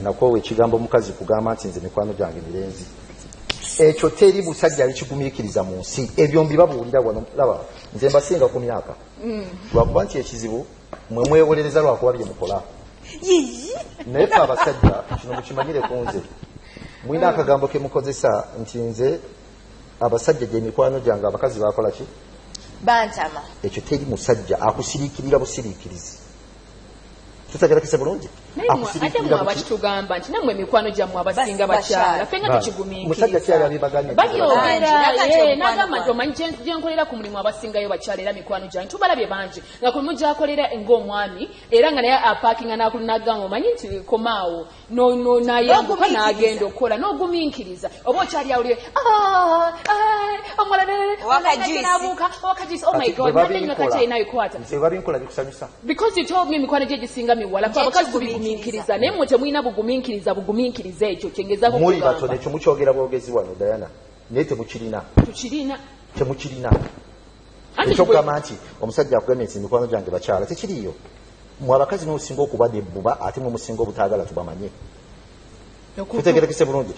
Nakowe ekigambo mukazi kugamba nti nze mikwano gyange mirenzi. Ekyo teri musajja alikigumiikiriza mu nsi. Ebyo mbibabuulira wano laba nze mbasinga ku myaka. Lwakuba nti ekizibu mwe mwewolereza lwakuba bye mukola. Naye ffe abasajja kino mukimanyire ku nze. Mwina akagambo ke mukozesa nti nze abasajja gye mikwano gyange abakazi bakola ki? Bantama. Ekyo teri musajja akusiriikirira busiriikirizi. Tutagerakise bulungi. Ate mwe abakitugamba nti namwe mikwano gyammwe abasinga bakyala fenga tukigumiikiriza. Musajja kyali abibaganye. Babyogera nagamba nti omanyi gye nkolera ku mulimu abasingayo bakyala era mikwano gyange tubalabye bangi nga ku mujja akolera ng'omwami era nga naye apaakinga n'akulinaggamba omanyi nti komaawo n'ayambuka n'agenda okukola n'ogumiikiriza oba okyali awulire wakajisi oh my god nothing nakatayinayikwata because you told me mikwano gye gisinga miwala abakazi tubigumiikiriza naye mmwe temulina bugumiikiriza ekyo kyengezako muri batono ekyo mukyogera bwogezi wano Diana naye temukirina ekyokugamba nti omusajja akugambye nti mikwano gyange bakyala tekiriyo mwe abakazi n'osinga okuba nebbuba ate mwe musinga obutaagala tubamanye tutegerekese bulungi.